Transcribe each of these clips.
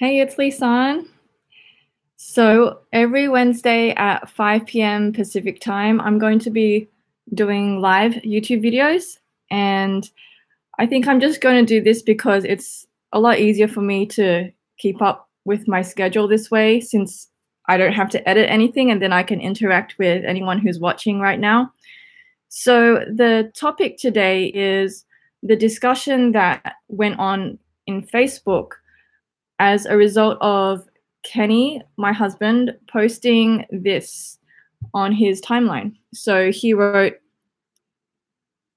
Hey, it's Lisan. So every Wednesday at 5 p.m. Pacific time, I'm going to be doing live YouTube videos. And I think I'm just going to do this because it's a lot easier for me to keep up with my schedule this way, since I don't have to edit anything and then I can interact with anyone who's watching right now. So the topic today is the discussion that went on in Facebook as a result of Kenny, my husband, posting this on his timeline. So he wrote,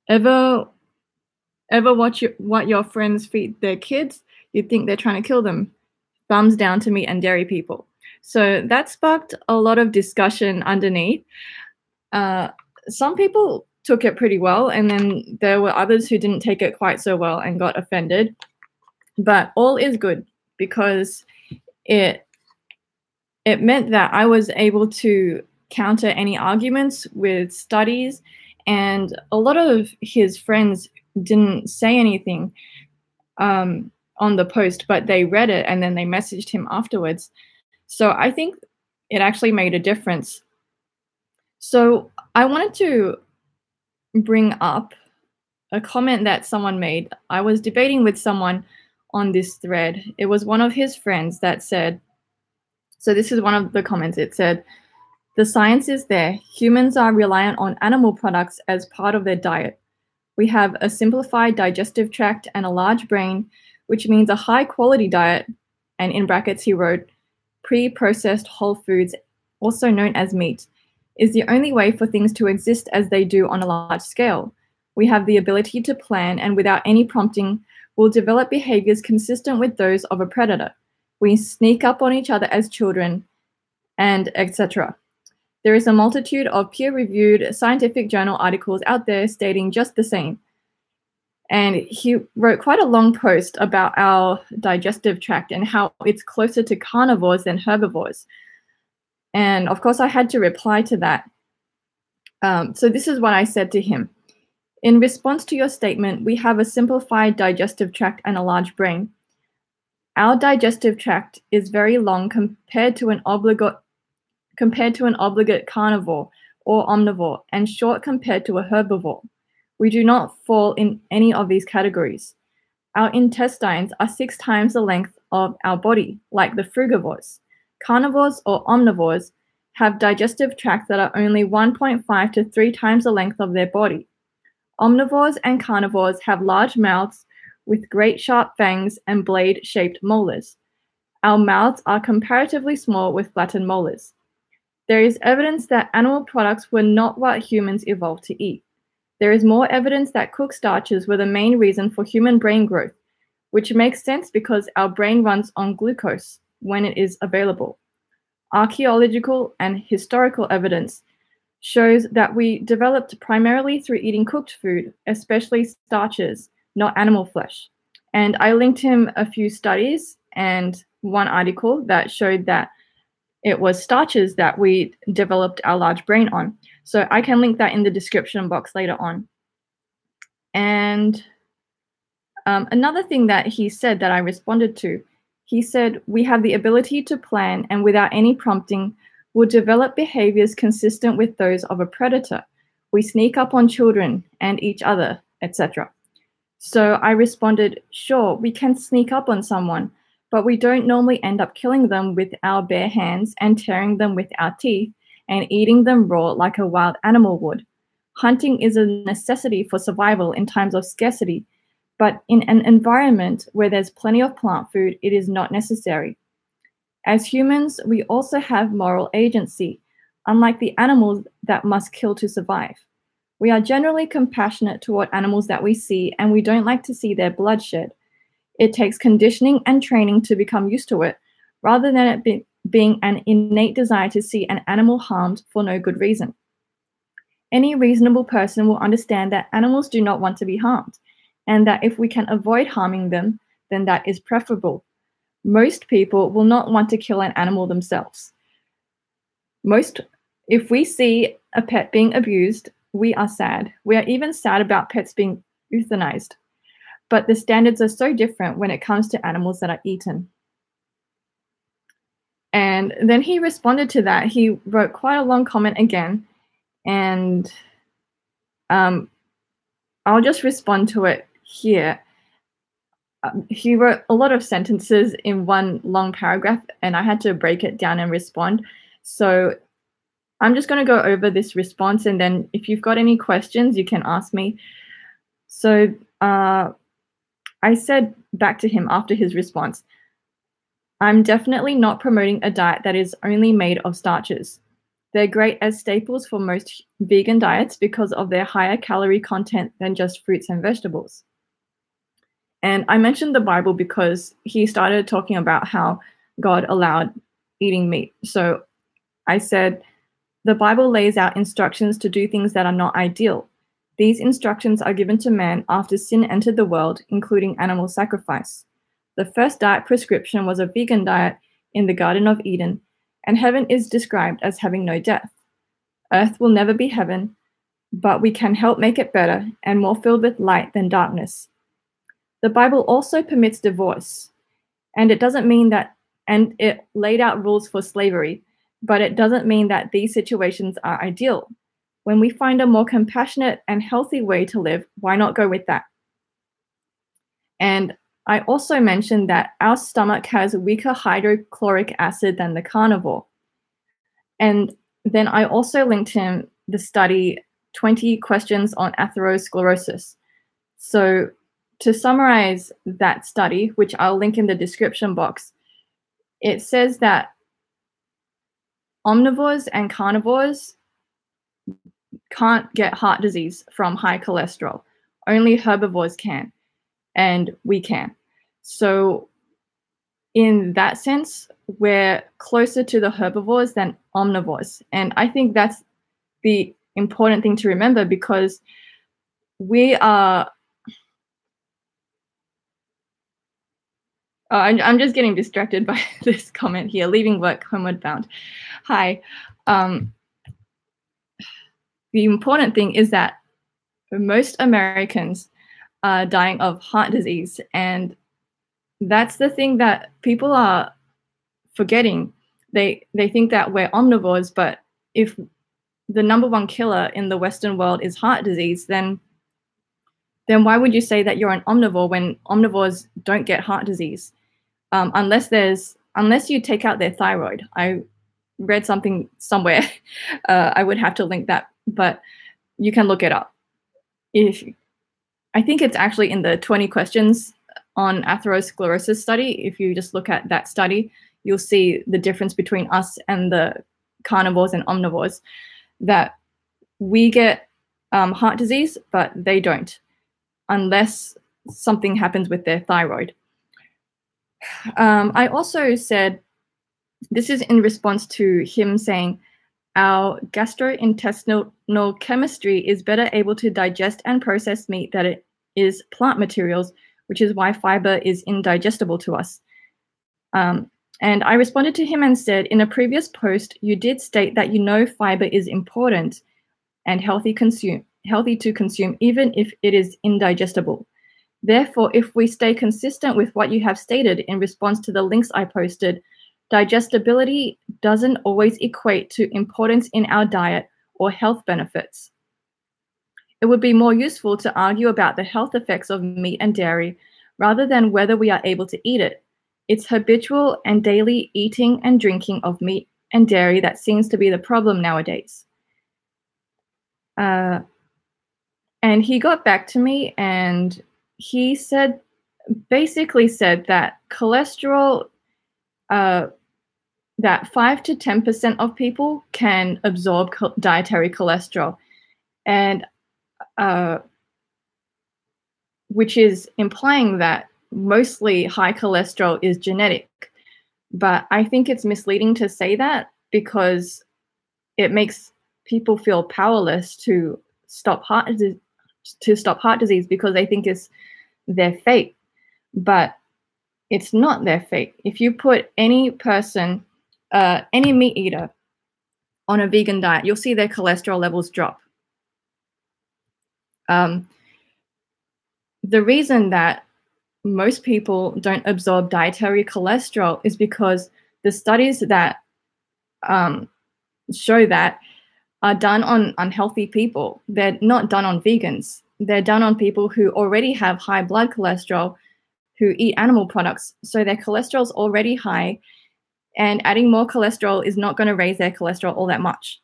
ever watch what your friends feed their kids? You'd think they're trying to kill them. Thumbs down to meat and dairy people. So that sparked a lot of discussion underneath. Some people took it pretty well, and then there were others who didn't take it quite so well and got offended. But all is good, because it meant that I was able to counter any arguments with studies, and a lot of his friends didn't say anything on the post, but they read it and then they messaged him afterwards. So I think it actually made a difference. So I wanted to bring up a comment that someone made. I was debating with someone on this thread. It was one of his friends that said, so this is one of the comments. It said, "The science is there. Humans are reliant on animal products as part of their diet. We have a simplified digestive tract and a large brain, which means a high quality diet," and in brackets he wrote, "pre-processed whole foods, also known as meat, is the only way for things to exist as they do on a large scale. We have the ability to plan, and without any prompting, will develop behaviors consistent with those of a predator. We sneak up on each other as children, and etc. There is a multitude of peer-reviewed scientific journal articles out there stating just the same." And he wrote quite a long post about our digestive tract and how it's closer to carnivores than herbivores. And of course, I had to reply to that. So this is what I said to him. "In response to your statement, we have a simplified digestive tract and a large brain. Our digestive tract is very long compared to an obligate carnivore or omnivore, and short compared to a herbivore. We do not fall in any of these categories. Our intestines are 6 times the length of our body, like the frugivores. Carnivores or omnivores have digestive tracts that are only 1.5 to 3 times the length of their body. Omnivores and carnivores have large mouths with great sharp fangs and blade-shaped molars. Our mouths are comparatively small with flattened molars. There is evidence that animal products were not what humans evolved to eat. There is more evidence that cooked starches were the main reason for human brain growth, which makes sense because our brain runs on glucose when it is available. Archaeological and historical evidence shows that we developed primarily through eating cooked food, especially starches, not animal flesh." And I linked him a few studies and one article that showed that it was starches that we developed our large brain on. So I can link that in the description box later on. And another thing that he said that I responded to, he said, "We have the ability to plan, and without any prompting, will develop behaviors consistent with those of a predator. We sneak up on children and each other, etc." So I responded, "Sure, we can sneak up on someone, but we don't normally end up killing them with our bare hands and tearing them with our teeth and eating them raw like a wild animal would. Hunting is a necessity for survival in times of scarcity, but in an environment where there's plenty of plant food, it is not necessary. As humans, we also have moral agency, unlike the animals that must kill to survive. We are generally compassionate toward animals that we see, and we don't like to see their bloodshed. It takes conditioning and training to become used to it, rather than it being an innate desire to see an animal harmed for no good reason. Any reasonable person will understand that animals do not want to be harmed, and that if we can avoid harming them, then that is preferable. Most people will not want to kill an animal themselves. If we see a pet being abused, we are sad. We are even sad about pets being euthanized. But the standards are so different when it comes to animals that are eaten." And then he responded to that. He wrote quite a long comment again, and I'll just respond to it here. He wrote a lot of sentences in one long paragraph, and I had to break it down and respond. So I'm just going to go over this response, and then if you've got any questions, you can ask me. So I said back to him after his response, I'm definitely not promoting a diet that is only made of starches. They're great as staples for most vegan diets because of their higher calorie content than just fruits and vegetables. And I mentioned the Bible because he started talking about how God allowed eating meat. So I said, the Bible lays out instructions to do things that are not ideal. These instructions are given to man after sin entered the world, including animal sacrifice. The first diet prescription was a vegan diet in the Garden of Eden, and heaven is described as having no death. Earth will never be heaven, but we can help make it better and more filled with light than darkness. The Bible also permits divorce, and it laid out rules for slavery, but it doesn't mean that these situations are ideal. When we find a more compassionate and healthy way to live, why not go with that? And I also mentioned that our stomach has weaker hydrochloric acid than the carnivore. And then I also linked him the study 20 questions on atherosclerosis. So to summarize that study, which I'll link in the description box, it says that omnivores and carnivores can't get heart disease from high cholesterol. Only herbivores can, and we can. So in that sense, we're closer to the herbivores than omnivores. And I think that's the important thing to remember, because we are... I'm just getting distracted by this comment here. Leaving work, homeward bound. Hi. The important thing is that most Americans are dying of heart disease, and that's the thing that people are forgetting. They think that we're omnivores, but if the number one killer in the Western world is heart disease, then why would you say that you're an omnivore when omnivores don't get heart disease? Unless you take out their thyroid. I read something somewhere. I would have to link that, but you can look it up. I think it's actually in the 20 questions on atherosclerosis study. If you just look at that study, you'll see the difference between us and the carnivores and omnivores, that we get heart disease, but they don't, unless something happens with their thyroid. I also said, this is in response to him saying, our gastrointestinal chemistry is better able to digest and process meat than it is plant materials, which is why fiber is indigestible to us. And I responded to him and said, in a previous post, you did state that you know fiber is important and healthy to consume, even if it is indigestible. Therefore, if we stay consistent with what you have stated in response to the links I posted, digestibility doesn't always equate to importance in our diet or health benefits. It would be more useful to argue about the health effects of meat and dairy rather than whether we are able to eat it. It's habitual and daily eating and drinking of meat and dairy that seems to be the problem nowadays. And he got back to me, and he basically said that cholesterol, that 5 to 10% of people can absorb dietary cholesterol, and which is implying that mostly high cholesterol is genetic. But I think it's misleading to say that, because it makes people feel powerless to stop heart disease because they think it's their fate. But it's not their fate. If you put any person, any meat eater, on a vegan diet, you'll see their cholesterol levels drop. The reason that most people don't absorb dietary cholesterol is because the studies that show that are done on unhealthy people. They're not done on vegans. They're done on people who already have high blood cholesterol, who eat animal products. So their cholesterol's already high, and adding more cholesterol is not going to raise their cholesterol all that much.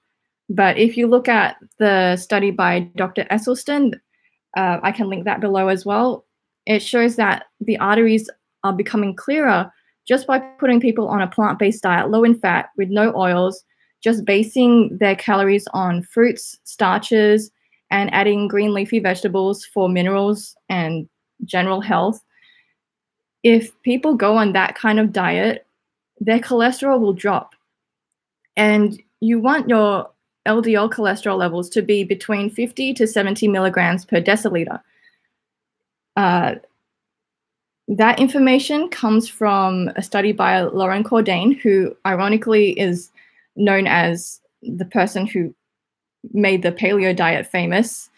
But if you look at the study by Dr. Esselstyn, I can link that below as well. It shows that the arteries are becoming clearer just by putting people on a plant-based diet, low in fat, with no oils, just basing their calories on fruits, starches, and adding green leafy vegetables for minerals and general health. If people go on that kind of diet, their cholesterol will drop. And you want your LDL cholesterol levels to be between 50 to 70 milligrams per deciliter. That information comes from a study by Lauren Cordain, who ironically is known as the person who made the paleo diet famous.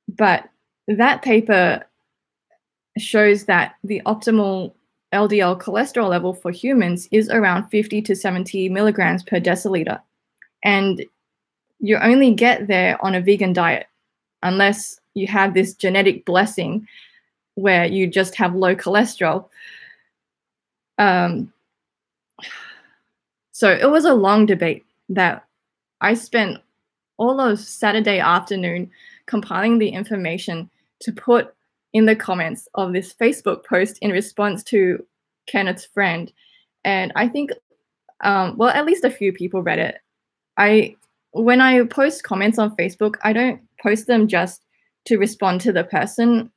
But that paper shows that the optimal LDL cholesterol level for humans is around 50 to 70 milligrams per deciliter. And you only get there on a vegan diet, unless you have this genetic blessing where you just have low cholesterol. So it was a long debate that I spent all of Saturday afternoon compiling the information to put in the comments of this Facebook post in response to Kenneth's friend. And I think, well, at least a few people read it. When I post comments on Facebook, I don't post them just to respond to the person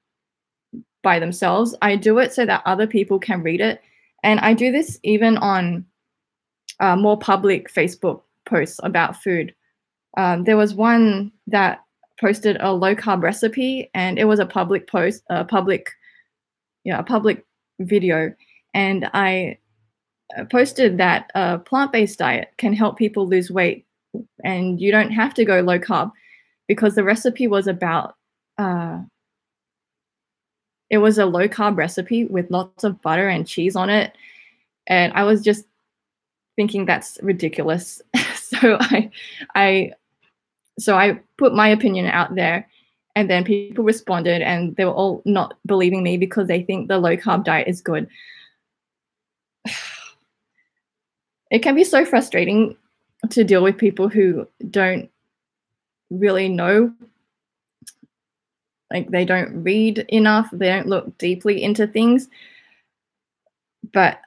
by themselves. I do it so that other people can read it. And I do this even on more public Facebook posts about food. There was one that posted a low carb recipe, and it was a public post, a public video. And I posted that a plant-based diet can help people lose weight, and you don't have to go low carb, because the recipe was about, it was a low carb recipe with lots of butter and cheese on it. And I was just thinking that's ridiculous. So I put my opinion out there, and then people responded, and they were all not believing me because they think the low carb diet is good. It can be so frustrating to deal with people who don't really know. Like, they don't read enough, they don't look deeply into things. But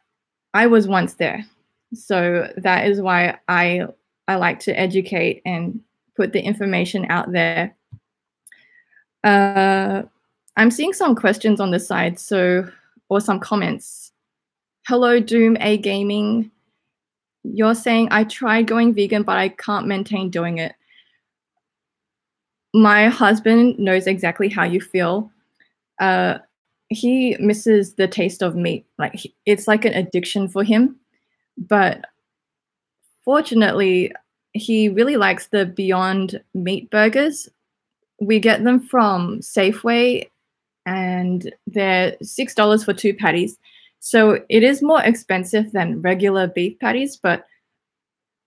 I was once there. So that is why I like to educate and put the information out there. I'm seeing some questions on the side, or some comments. Hello, Doom A Gaming. You're saying, I tried going vegan, but I can't maintain doing it. My husband knows exactly how you feel. He misses the taste of meat. Like, it's like an addiction for him. But fortunately, he really likes the Beyond Meat burgers. We get them from Safeway, and they're $6 for 2 patties. So it is more expensive than regular beef patties, but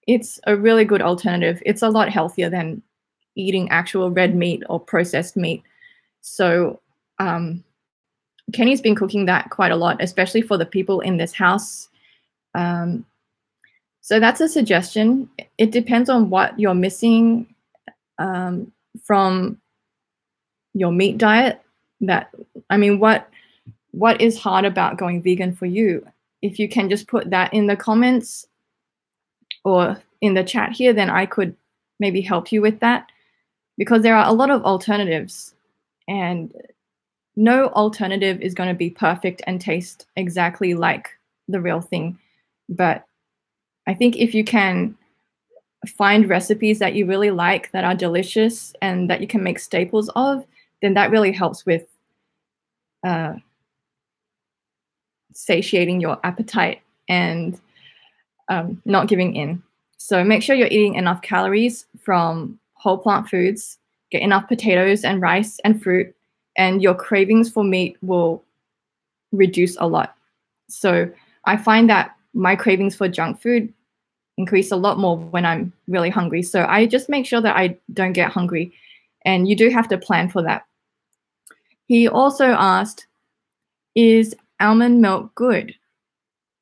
it's a really good alternative. It's a lot healthier than eating actual red meat or processed meat. So Kenny's been cooking that quite a lot, especially for the people in this house. So that's a suggestion. It depends on what you're missing from your meat diet. What is hard about going vegan for you? If you can just put that in the comments or in the chat here, then I could maybe help you with that, because there are a lot of alternatives, and no alternative is going to be perfect and taste exactly like the real thing. But I think if you can find recipes that you really like, that are delicious, and that you can make staples of, then that really helps with satiating your appetite and not giving in. So make sure you're eating enough calories from whole plant foods, get enough potatoes and rice and fruit, and your cravings for meat will reduce a lot. So I find that my cravings for junk food increase a lot more when I'm really hungry. So I just make sure that I don't get hungry. And you do have to plan for that. He also asked, is almond milk good?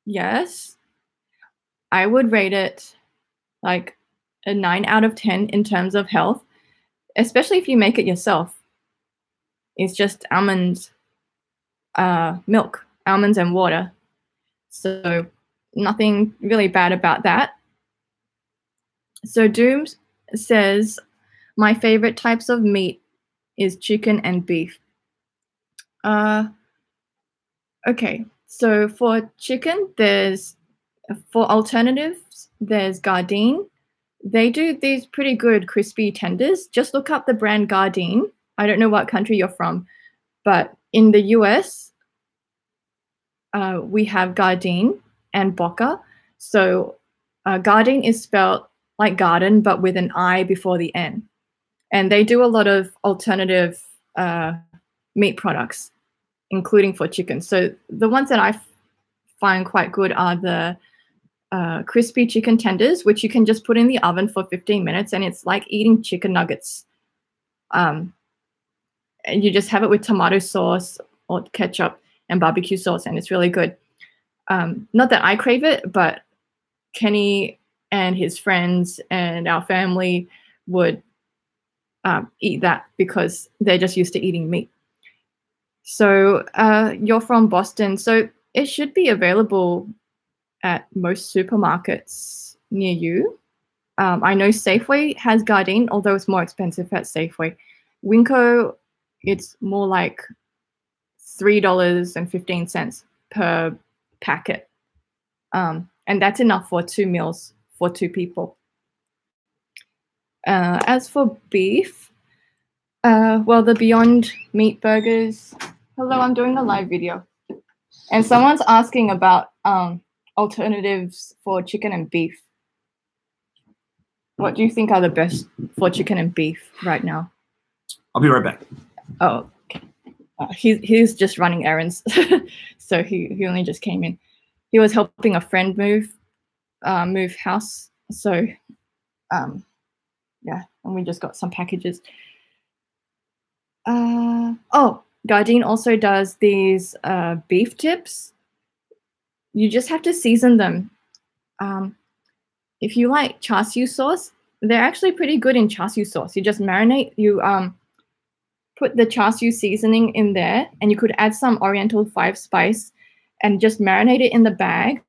Yes. I would rate it like a 9 out of 10 in terms of health, especially if you make it yourself. It's just almonds, milk, almonds and water. So nothing really bad about that. So Doom says, my favorite types of meat is chicken and beef. Okay, so for chicken, for alternatives, there's Gardein. They do these pretty good crispy tenders. Just look up the brand Gardein. I don't know what country you're from, but in the US, we have Gardein and Boca. So Gardein is spelled like garden, but with an I before the N. And they do a lot of alternative meat products, including for chicken. So the ones that I find quite good are the crispy chicken tenders, which you can just put in the oven for 15 minutes, and it's like eating chicken nuggets. And you just have it with tomato sauce or ketchup and barbecue sauce, and it's really good. Not that I crave it, but Kenny and his friends and our family would eat that because they're just used to eating meat. So you're from Boston, so it should be available at most supermarkets near you. I know Safeway has Gardein, although it's more expensive at Safeway. Winco, it's more like $3.15 per packet. And that's enough for 2 meals for 2 people. As for beef, well, the Beyond Meat burgers. Hello, I'm doing a live video. And someone's asking about alternatives for chicken and beef. What do you think are the best for chicken and beef right now? I'll be right back. Oh, okay. He's just running errands. So he only just came in. He was helping a friend move house. So, yeah, and we just got some packages. Gardein also does these beef tips. You just have to season them. If you like char siu sauce, they're actually pretty good in char siu sauce. You just marinate, you put the char siu seasoning in there, and you could add some Oriental 5 spice and just marinate it in the bag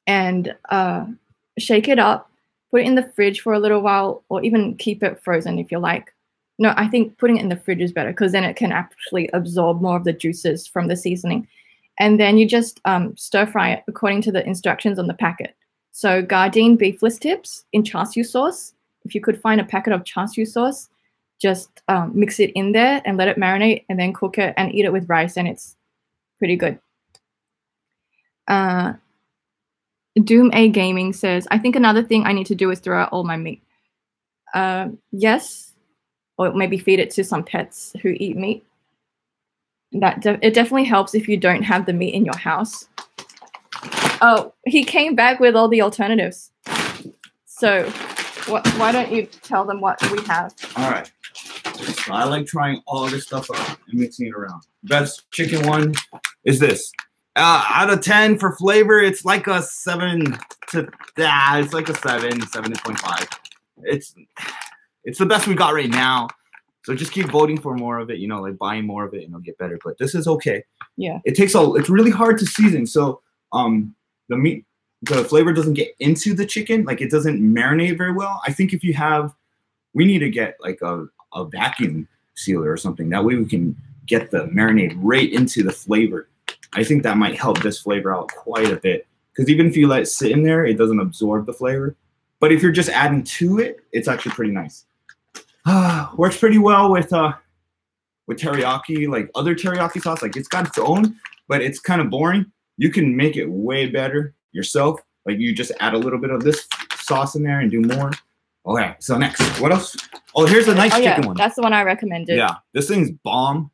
and shake it up, put it in the fridge for a little while, or even keep it frozen if you like. No, I think putting it in the fridge is better because then it can actually absorb more of the juices from the seasoning. And then you just stir fry it according to the instructions on the packet. So Gardein beefless tips in char siu sauce. If you could find a packet of char siu sauce, just mix it in there and let it marinate and then cook it and eat it with rice, and it's pretty good. Doom A Gaming says, I think another thing I need to do is throw out all my meat. Yes, or maybe feed it to some pets who eat meat. It definitely helps if you don't have the meat in your house. Oh, he came back with all the alternatives. So why don't you tell them what we have? All right. So I like trying all this stuff out and mixing it around. Best chicken one is this. Out of 10 for flavor, it's like a 7 to it's like a 7.5. It's the best we got right now. So just keep voting for more of it, like buying more of it, and it'll get better. But this is okay. Yeah. It's really hard to season. So the flavor doesn't get into the chicken, like it doesn't marinate very well. I think we need to get like a vacuum sealer or something. That way we can get the marinade right into the flavor. I think that might help this flavor out quite a bit. Because even if you let it sit in there, it doesn't absorb the flavor. But if you're just adding to it, it's actually pretty nice. Works pretty well with teriyaki, like other teriyaki sauce. Like it's got its own, but it's kind of boring. You can make it way better yourself. Like you just add a little bit of this sauce in there and do more. Okay, so next, what else? Oh, here's a nice chicken one. That's the one I recommended. Yeah, this thing's bomb.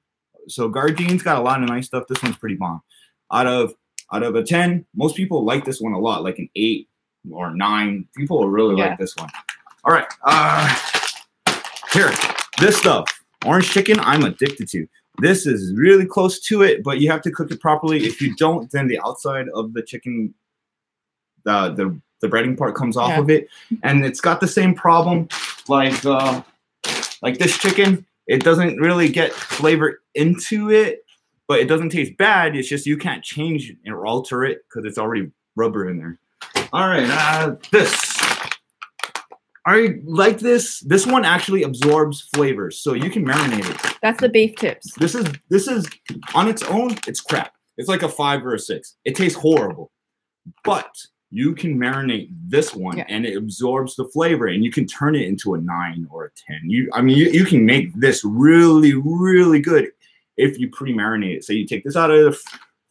So Gardein's got a lot of nice stuff. This one's pretty bomb. Out of Out of a 10, most people like this one a lot, like an 8 or 9. People will really like this one. All right. Here, this stuff. Orange chicken, I'm addicted to. This is really close to it, but you have to cook it properly. If you don't, then the outside of the chicken, the breading part comes off of it. And it's got the same problem like this chicken. It doesn't really get flavor into it, but it doesn't taste bad. It's just you can't change or alter it because it's already rubber in there. All right, this. I like this. This one actually absorbs flavors, so you can marinate it. That's the beef tips. This is on its own, it's crap. It's like a 5 or a 6. It tastes horrible, but you can marinate this one, and it absorbs the flavor, and you can turn it into a 9 or a 10. You can make this really, really good if you pre-marinate it. So you take this out of the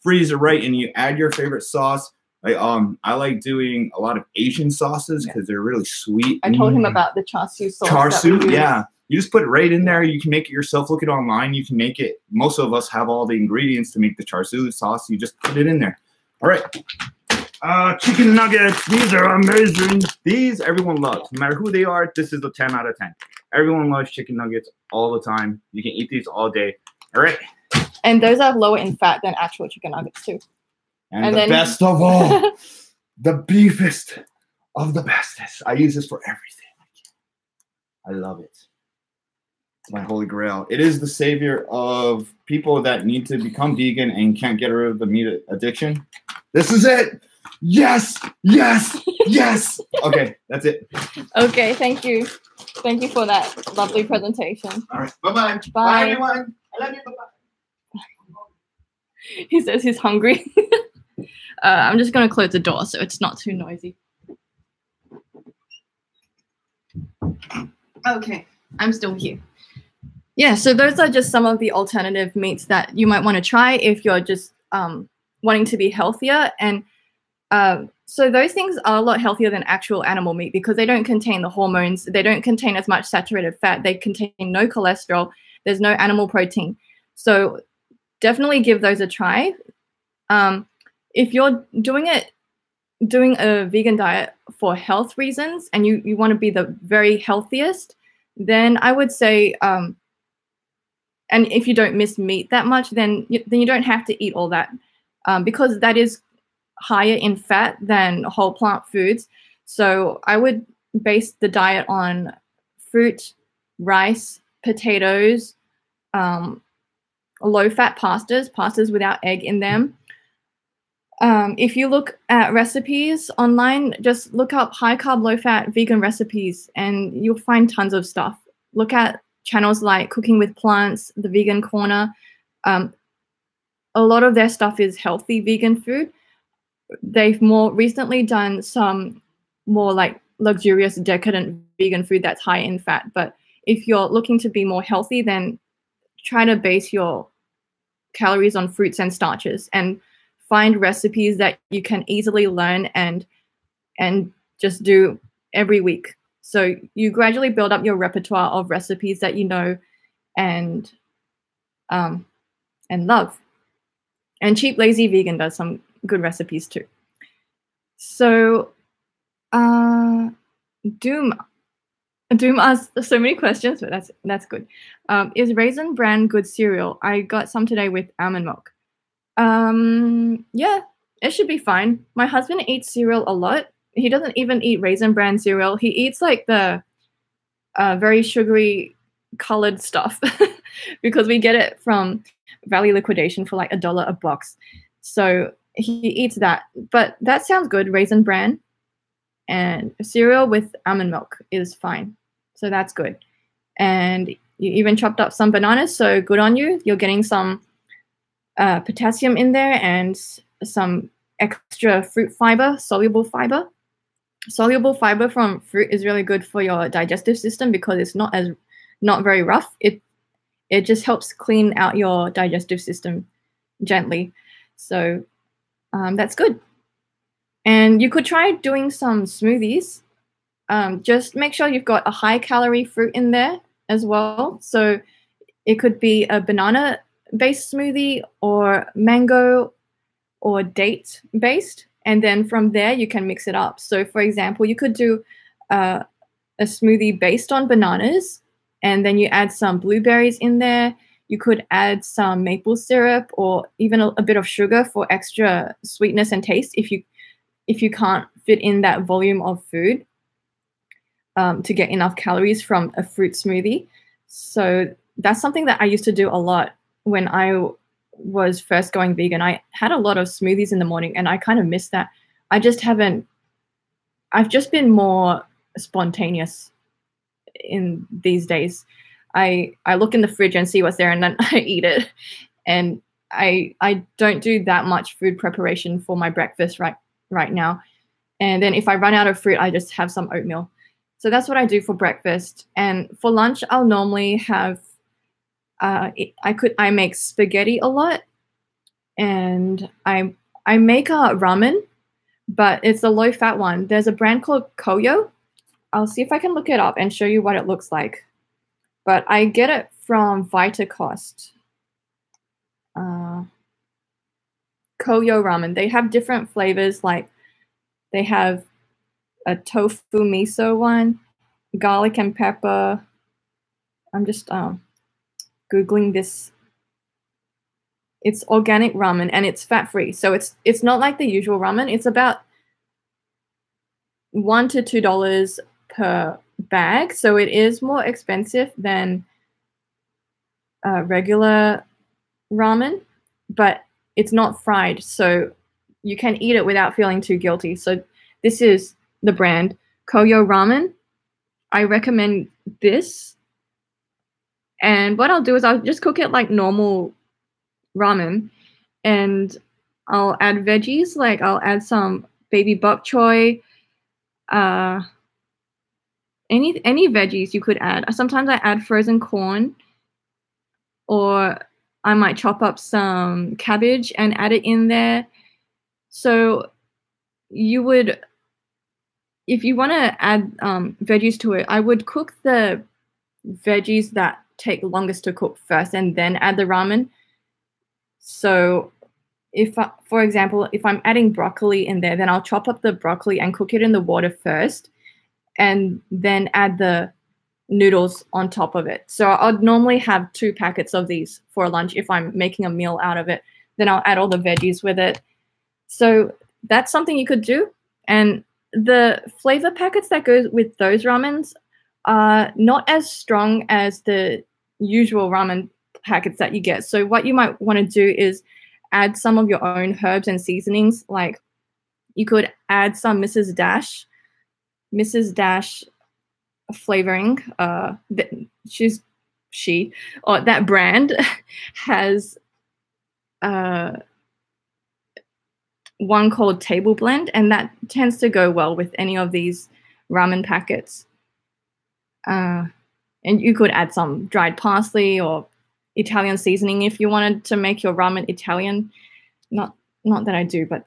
freezer, right, and you add your favorite sauce. I like doing a lot of Asian sauces because they're really sweet. I told him about the char siu sauce. Char siu, yeah. You just put it right in there. You can make it yourself. Look it online. You can make it. Most of us have all the ingredients to make the char siu sauce. You just put it in there. All right. Chicken nuggets. These are amazing. These everyone loves. No matter who they are, this is a 10 out of 10. Everyone loves chicken nuggets all the time. You can eat these all day. All right. And those are lower in fat than actual chicken nuggets too. And the best of all, the beefest of the bestest. I use this for everything. I love it. It's my holy grail. It is the savior of people that need to become vegan and can't get rid of the meat addiction. This is it. Yes, yes, yes. Okay, that's it. Okay, thank you. Thank you for that lovely presentation. All right, bye-bye. Bye. Bye, everyone. I love you. Bye-bye. He says he's hungry. I'm just going to close the door so it's not too noisy. Okay, I'm still here. Yeah, so those are just some of the alternative meats that you might want to try if you're just wanting to be healthier. And so those things are a lot healthier than actual animal meat because they don't contain the hormones. They don't contain as much saturated fat. They contain no cholesterol. There's no animal protein. So definitely give those a try. If you're doing a vegan diet for health reasons and you want to be the very healthiest, then I would say, and if you don't miss meat that much, then you don't have to eat all that because that is higher in fat than whole plant foods. So I would base the diet on fruit, rice, potatoes, low-fat pastas without egg in them. If you look at recipes online, just look up high-carb, low-fat vegan recipes, and you'll find tons of stuff. Look at channels like Cooking with Plants, The Vegan Corner. A lot of their stuff is healthy vegan food. They've more recently done some more like luxurious, decadent vegan food that's high in fat. But if you're looking to be more healthy, then try to base your calories on fruits and starches and find recipes that you can easily learn and just do every week. So you gradually build up your repertoire of recipes that you know and love. And Cheap Lazy Vegan does some good recipes too. So Doom asked so many questions, but that's good. Is Raisin Bran good cereal? I got some today with almond milk. Yeah, it should be fine. My husband eats cereal a lot. He doesn't even eat Raisin Bran cereal. He eats like the very sugary colored stuff because we get it from Valley Liquidation for like $1 a box. So he eats that. But that sounds good, Raisin Bran. And cereal with almond milk is fine. So that's good. And you even chopped up some bananas, so good on you. You're getting some potassium in there and some extra fruit fiber, soluble fiber. Soluble fiber from fruit is really good for your digestive system because it's not very rough. It just helps clean out your digestive system gently. So that's good. And you could try doing some smoothies. Just make sure you've got a high-calorie fruit in there as well. So it could be a banana-based smoothie or mango or date based. And then from there, you can mix it up. So for example, you could do a smoothie based on bananas, and then you add some blueberries in there. You could add some maple syrup or even a bit of sugar for extra sweetness and taste if you can't fit in that volume of food to get enough calories from a fruit smoothie. So that's something that I used to do a lot when I was first going vegan. I had a lot of smoothies in the morning, and I kind of missed that. I've just been more spontaneous in these days. I look in the fridge and see what's there, and then I eat it. And I don't do that much food preparation for my breakfast right now. And then if I run out of fruit, I just have some oatmeal. So that's what I do for breakfast. And for lunch, I'll normally have I make spaghetti a lot, and I make a ramen, but it's a low-fat one. There's a brand called Koyo. I'll see if I can look it up and show you what it looks like. But I get it from VitaCost. Koyo ramen. They have different flavors. Like they have a tofu miso one, garlic and pepper. I'm just Googling this. It's organic ramen, and it's fat-free. So it's not like the usual ramen. It's about $1 to $2 per bag. So it is more expensive than regular ramen, but it's not fried. So you can eat it without feeling too guilty. So this is the brand Koyo Ramen. I recommend this. And what I'll do is I'll just cook it like normal ramen, and I'll add veggies. Like I'll add some baby bok choy, any veggies you could add. Sometimes I add frozen corn, or I might chop up some cabbage and add it in there. So you would, if you want to add veggies to it, I would cook the veggies that take longest to cook first and then add the ramen. So for example, if I'm adding broccoli in there, then I'll chop up the broccoli and cook it in the water first, and then add the noodles on top of it. So I'd normally have 2 packets of these for lunch if I'm making a meal out of it. Then I'll add all the veggies with it. So that's something you could do. And the flavor packets that go with those ramens are not as strong as the usual ramen packets that you get. So what you might want to do is add some of your own herbs and seasonings. Like you could add some Mrs. Dash flavoring. That brand has one called Table Blend, and that tends to go well with any of these ramen packets. And you could add some dried parsley or Italian seasoning if you wanted to make your ramen Italian. Not that I do, but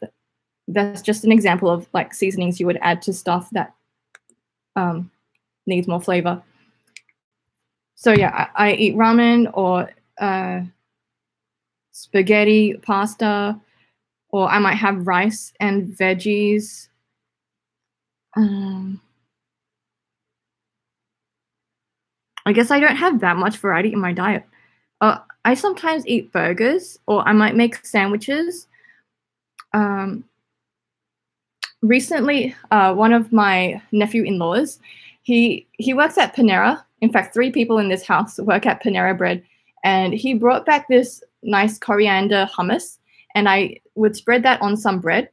that's just an example of like seasonings you would add to stuff that needs more flavor. So yeah, I eat ramen or spaghetti, pasta, or I might have rice and veggies. I guess I don't have that much variety in my diet. I sometimes eat burgers, or I might make sandwiches. Recently, one of my nephew-in-laws, he works at Panera. In fact, 3 people in this house work at Panera Bread, and he brought back this nice coriander hummus, and I would spread that on some bread,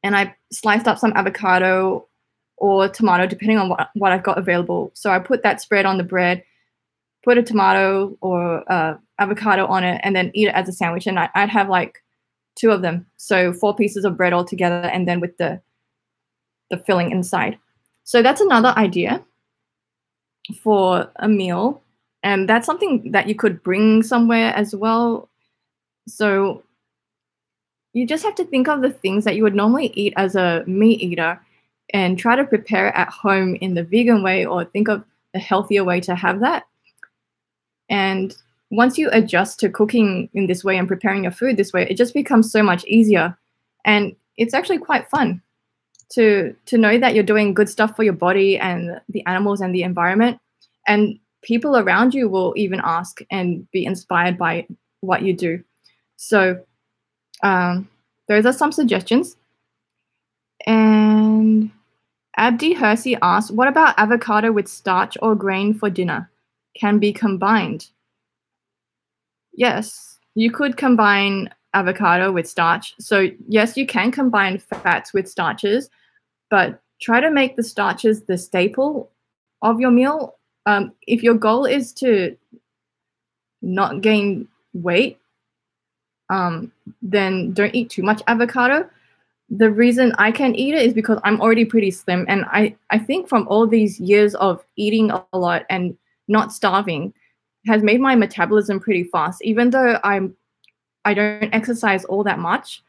and I sliced up some avocado or tomato, depending on what I've got available. So I put that spread on the bread, put a tomato or avocado on it, and then eat it as a sandwich. And I'd have like 2 of them. So 4 pieces of bread all together, and then with the filling inside. So that's another idea for a meal. And that's something that you could bring somewhere as well. So you just have to think of the things that you would normally eat as a meat eater and try to prepare it at home in the vegan way, or think of a healthier way to have that. And once you adjust to cooking in this way and preparing your food this way, it just becomes so much easier. And it's actually quite fun to know that you're doing good stuff for your body and the animals and the environment. And people around you will even ask and be inspired by what you do. So those are some suggestions. And Abdi Hersey asks, what about avocado with starch or grain for dinner? Can be combined? Yes, you could combine avocado with starch. So yes, you can combine fats with starches, but try to make the starches the staple of your meal. If your goal is to not gain weight, then don't eat too much avocado. The reason I can eat it is because I'm already pretty slim. And I think from all these years of eating a lot and not starving has made my metabolism pretty fast. Even though I don't exercise all that much,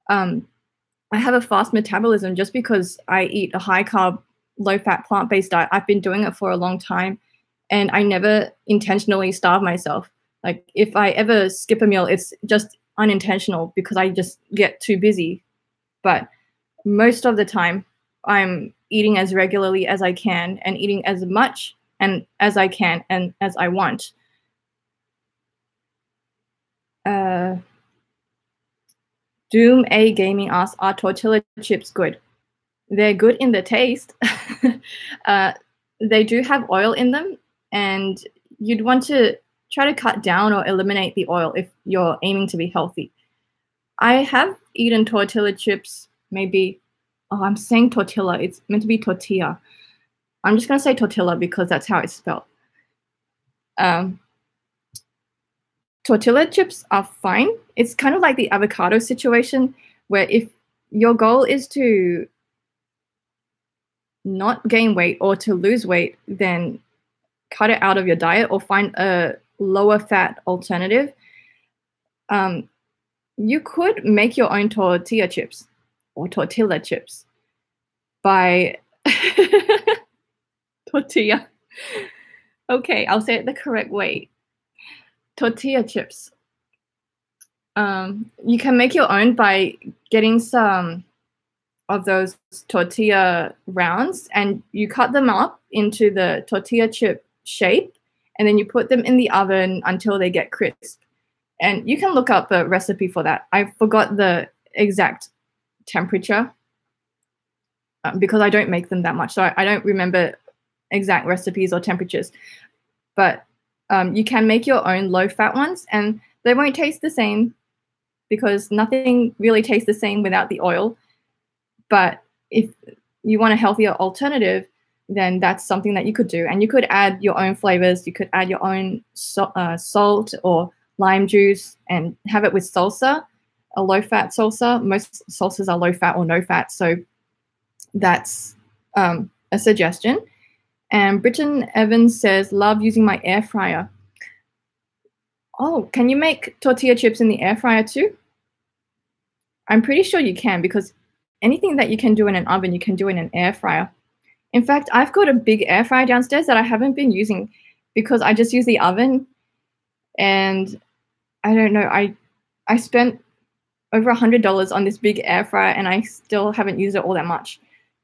I have a fast metabolism just because I eat a high carb, low fat, plant-based diet. I've been doing it for a long time and I never intentionally starve myself. Like if I ever skip a meal, it's just unintentional because I just get too busy. But most of the time, I'm eating as regularly as I can and eating as much and as I can and as I want. Doom A Gaming asks, are tortilla chips good? They're good in the taste. They do have oil in them, and you'd want to try to cut down or eliminate the oil if you're aiming to be healthy. I have eaten tortilla chips, maybe, I'm saying tortilla, it's meant to be tortilla. I'm just going to say tortilla because that's how it's spelled. Tortilla chips are fine. It's kind of like the avocado situation where if your goal is to not gain weight or to lose weight, then cut it out of your diet or find a lower fat alternative. You could make your own tortilla chips or tortilla chips by tortilla. Okay, I'll say it the correct way. Tortilla chips. You can make your own by getting some of those tortilla rounds and you cut them up into the tortilla chip shape and then you put them in the oven until they get crisp. And you can look up a recipe for that. I forgot the exact temperature because I don't make them that much. So I don't remember exact recipes or temperatures. But you can make your own low-fat ones and they won't taste the same because nothing really tastes the same without the oil. But if you want a healthier alternative, then that's something that you could do. And you could add your own flavors. You could add your own salt or lime juice and have it with salsa, a low-fat salsa. Most salsas are low-fat or no-fat, so that's a suggestion. And Britton Evans says, love using my air fryer. Oh, can you make tortilla chips in the air fryer too? I'm pretty sure you can because anything that you can do in an oven, you can do in an air fryer. In fact, I've got a big air fryer downstairs that I haven't been using because I just use the oven. And I don't know, I spent over $100 on this big air fryer and I still haven't used it all that much.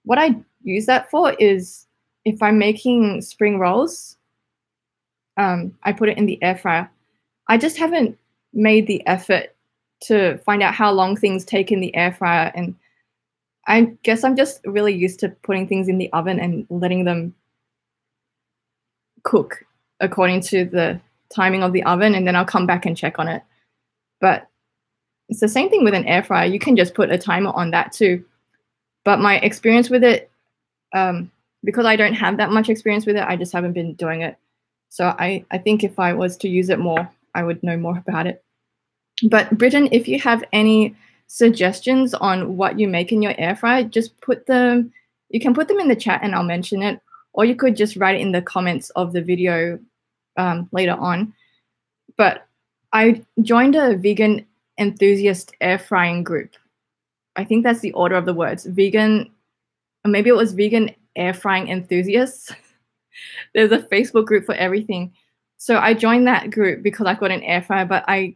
What I use that for is if I'm making spring rolls, I put it in the air fryer. I just haven't made the effort to find out how long things take in the air fryer. And I guess I'm just really used to putting things in the oven and letting them cook according to the timing of the oven, and then I'll come back and check on it. But it's the same thing with an air fryer. You can just put a timer on that too. But my experience with it, because I don't have that much experience with it, I just haven't been doing it. So I think if I was to use it more, I would know more about it. But Britton, if you have any suggestions on what you make in your air fryer, just put them, you can put them in the chat and I'll mention it. Or you could just write it in the comments of the video later on. But I joined a vegan enthusiast air frying group. I think that's the order of the words. Vegan, or maybe it was vegan air frying enthusiasts. There's a Facebook group for everything. So I joined that group because I've got an air fryer, but I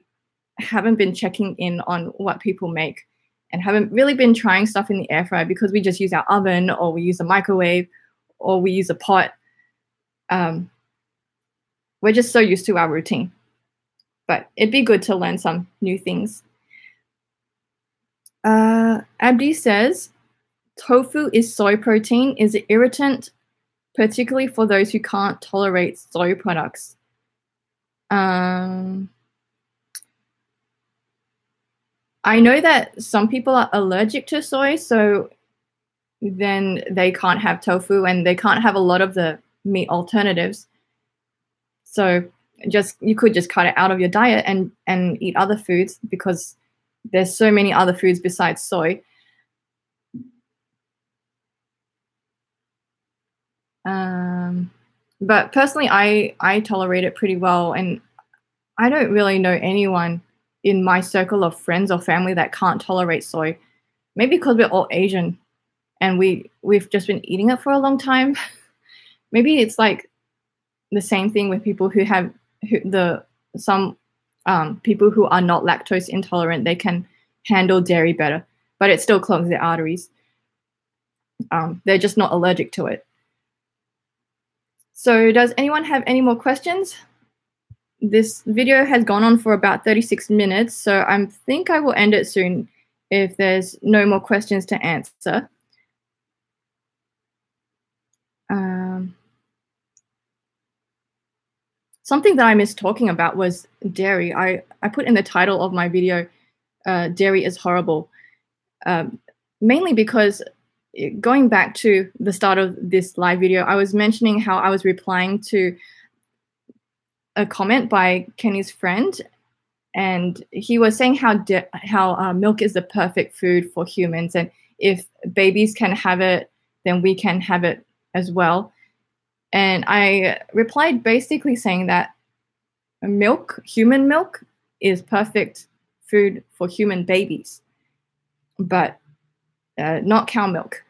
haven't been checking in on what people make and haven't really been trying stuff in the air fryer because we just use our oven or we use a microwave or we use a pot. We're just so used to our routine. But it'd be good to learn some new things. Abdi says, tofu is soy protein. Is it irritant, particularly for those who can't tolerate soy products? I know that some people are allergic to soy, so then they can't have tofu and they can't have a lot of the meat alternatives. So you could just cut it out of your diet and eat other foods because there's so many other foods besides soy. But personally, I tolerate it pretty well, and I don't really know anyone in my circle of friends or family that can't tolerate soy. Maybe because we're all Asian and we've just been eating it for a long time. Maybe it's like the same thing with people who have some people who are not lactose intolerant. They can handle dairy better, but it still clogs their arteries. They're just not allergic to it. So does anyone have any more questions? This video has gone on for about 36 minutes, so I think I will end it soon if there's no more questions to answer. Something that I missed talking about was dairy. I put in the title of my video, dairy is horrible, mainly because going back to the start of this live video, I was mentioning how I was replying to a comment by Kenny's friend, and he was saying how milk is the perfect food for humans, and if babies can have it, then we can have it as well. And I replied basically saying that human milk, is perfect food for human babies, but not cow milk.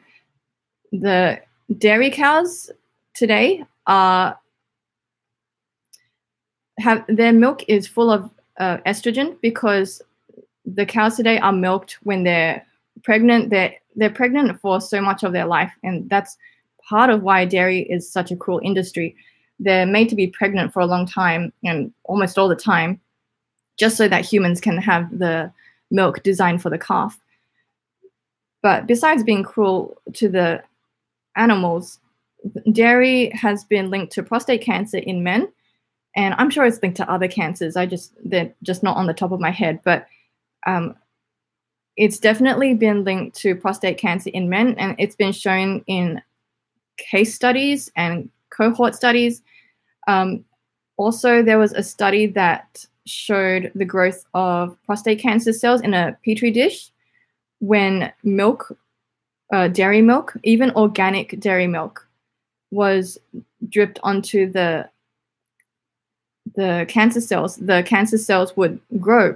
The dairy cows today their milk is full of estrogen because the cows today are milked when they're pregnant. They're pregnant for so much of their life, and that's part of why dairy is such a cruel industry. They're made to be pregnant for a long time and almost all the time, just so that humans can have the milk designed for the calf. But besides being cruel to the animals, dairy has been linked to prostate cancer in men, and I'm sure it's linked to other cancers. They're just not on the top of my head, but it's definitely been linked to prostate cancer in men, and it's been shown in case studies and cohort studies. Also, there was a study that showed the growth of prostate cancer cells in a petri dish when milk, dairy milk, even organic dairy milk, was dripped onto the cancer cells. The cancer cells would grow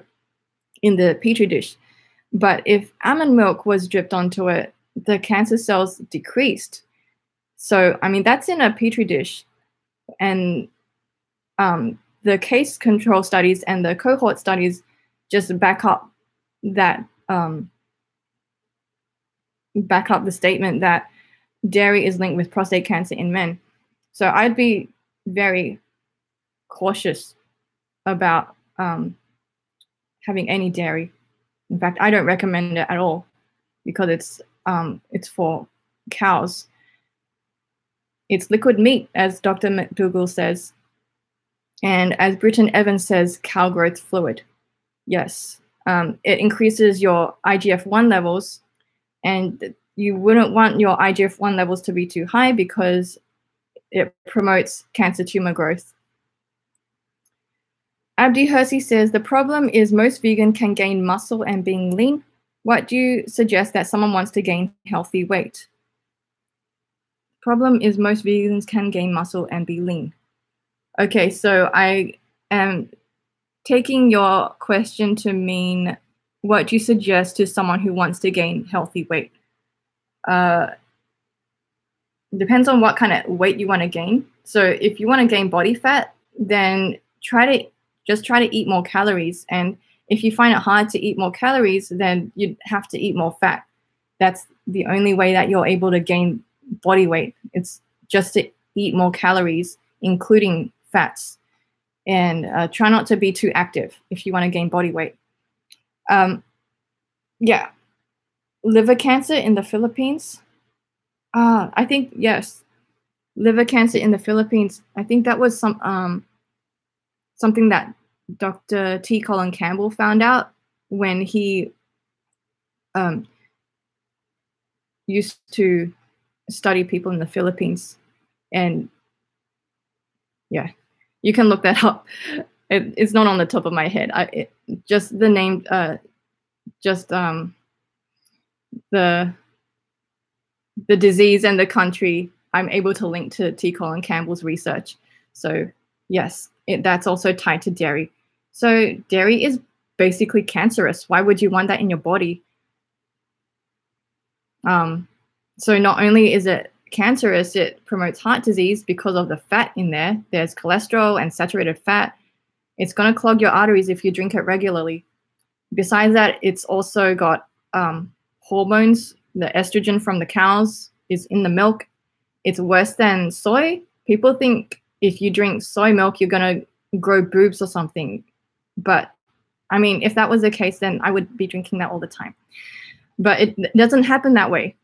in the petri dish. But if almond milk was dripped onto it, the cancer cells decreased. So, I mean, that's in a petri dish. And the case control studies and the cohort studies just back up the statement that dairy is linked with prostate cancer in men. So I'd be very cautious about having any dairy. In fact, I don't recommend it at all because it's for cows. It's liquid meat, as Dr. McDougall says. And as Britton Evans says, cow growth fluid. Yes, it increases your IGF-1 levels, and you wouldn't want your IGF-1 levels to be too high because it promotes cancer tumor growth. Abdi Hersey says, the problem is most vegan can gain muscle and being lean. What do you suggest that someone wants to gain healthy weight? Problem is most vegans can gain muscle and be lean. Okay, so I am taking your question to mean what do you suggest to someone who wants to gain healthy weight? Depends on what kind of weight you want to gain. So if you want to gain body fat, then try to eat more calories. And if you find it hard to eat more calories, then you'd have to eat more fat. That's the only way that you're able to gain body weight. It's just to eat more calories, including fats. And try not to be too active if you want to gain body weight. Yeah. Liver cancer in the Philippines. I think, yes. Liver cancer in the Philippines. I think that was something that Dr. T. Colin Campbell found out when he used to study people in the Philippines. And yeah, you can look that up. It's not on the top of my head. Just the name, the disease and the country, I'm able to link to T. Colin Campbell's research. So yes, that's also tied to dairy. So dairy is basically cancerous. Why would you want that in your body? So not only is it cancerous, it promotes heart disease because of the fat in there. There's cholesterol and saturated fat. It's going to clog your arteries if you drink it regularly. Besides that, it's also got hormones. The estrogen from the cows is in the milk. It's worse than soy. People think if you drink soy milk, you're going to grow boobs or something. But I mean, if that was the case, then I would be drinking that all the time. But it doesn't happen that way.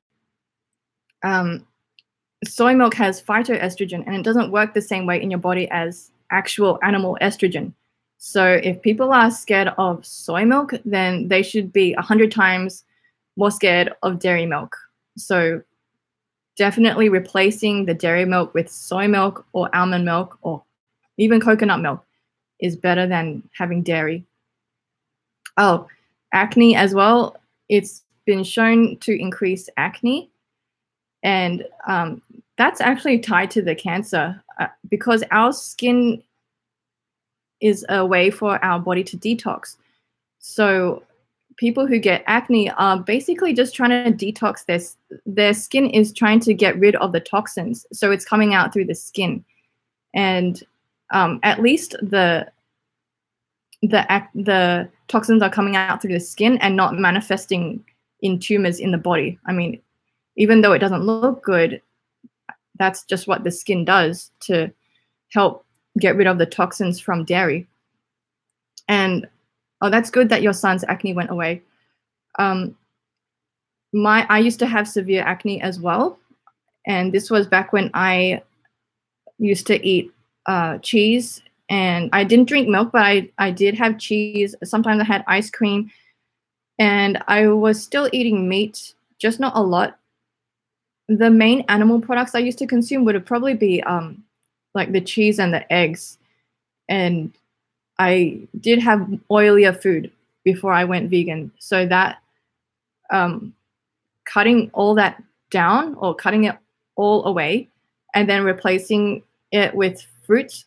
Soy milk has phytoestrogen, and it doesn't work the same way in your body as actual animal estrogen. So if people are scared of soy milk, then they should be 100 times more scared of dairy milk. So definitely replacing the dairy milk with soy milk or almond milk or even coconut milk is better than having dairy. Oh, acne as well. It's been shown to increase acne. And that's actually tied to the cancer because our skin is a way for our body to detox. So people who get acne are basically just trying to detox their skin is trying to get rid of the toxins. So it's coming out through the skin. And at least the toxins are coming out through the skin and not manifesting in tumors in the body. I mean, even though it doesn't look good, that's just what the skin does to help get rid of the toxins from dairy. And that's good that your son's acne went away. I used to have severe acne as well. And this was back when I used to eat cheese. And I didn't drink milk, but I did have cheese. Sometimes I had ice cream. And I was still eating meat, just not a lot. The main animal products I used to consume would probably be like the cheese and the eggs. And I did have oilier food before I went vegan. So that cutting all that down or cutting it all away and then replacing it with fruit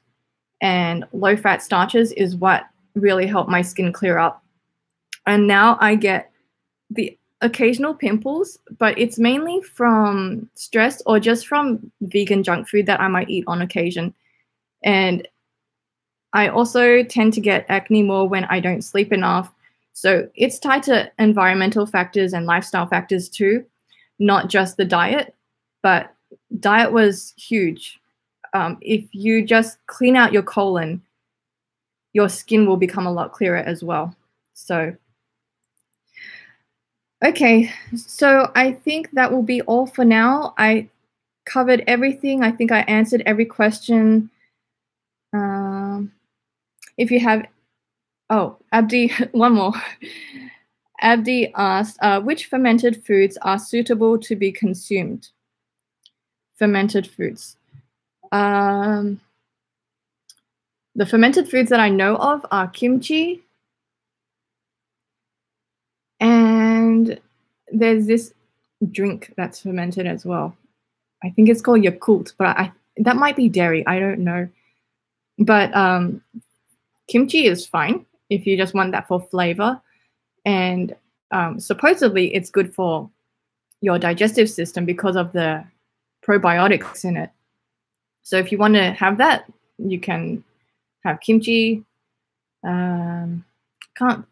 and low-fat starches is what really helped my skin clear up. And now I get the occasional pimples, but it's mainly from stress or just from vegan junk food that I might eat on occasion. And I also tend to get acne more when I don't sleep enough. So it's tied to environmental factors and lifestyle factors too, not just the diet, but diet was huge. If you just clean out your colon, your skin will become a lot clearer as well. So okay, so I think that will be all for now. I covered everything. I think I answered every question. If you have, Abdi, one more. Abdi asked, which fermented foods are suitable to be consumed? Fermented foods. The fermented foods that I know of are kimchi, and there's this drink that's fermented as well. I think it's called Yakult, but that might be dairy. I don't know. But kimchi is fine if you just want that for flavor. And supposedly it's good for your digestive system because of the probiotics in it. So if you want to have that, you can have kimchi. Can't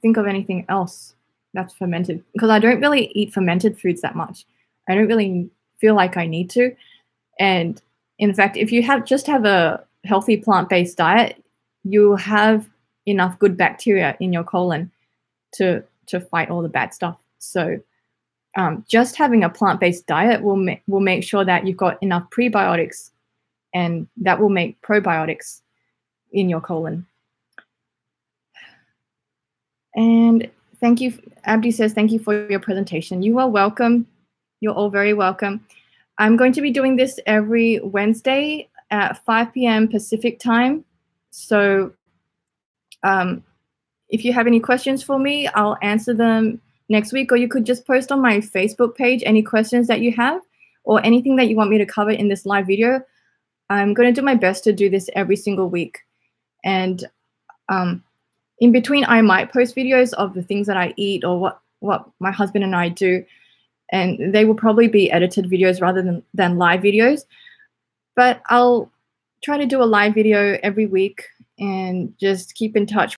think of anything else that's fermented because I don't really eat fermented foods that much. I don't really feel like I need to. And in fact, if you just have a healthy plant-based diet, you have enough good bacteria in your colon to fight all the bad stuff. So just having a plant-based diet will make sure that you've got enough prebiotics, and that will make probiotics in your colon. And thank you, Abdi says, thank you for your presentation. You are welcome. You're all very welcome. I'm going to be doing this every Wednesday at 5 p.m. Pacific time. So if you have any questions for me, I'll answer them next week, or you could just post on my Facebook page any questions that you have or anything that you want me to cover in this live video. I'm going to do my best to do this every single week. And in between, I might post videos of the things that I eat or what my husband and I do. And they will probably be edited videos rather than live videos. But I'll try to do a live video every week and just keep in touch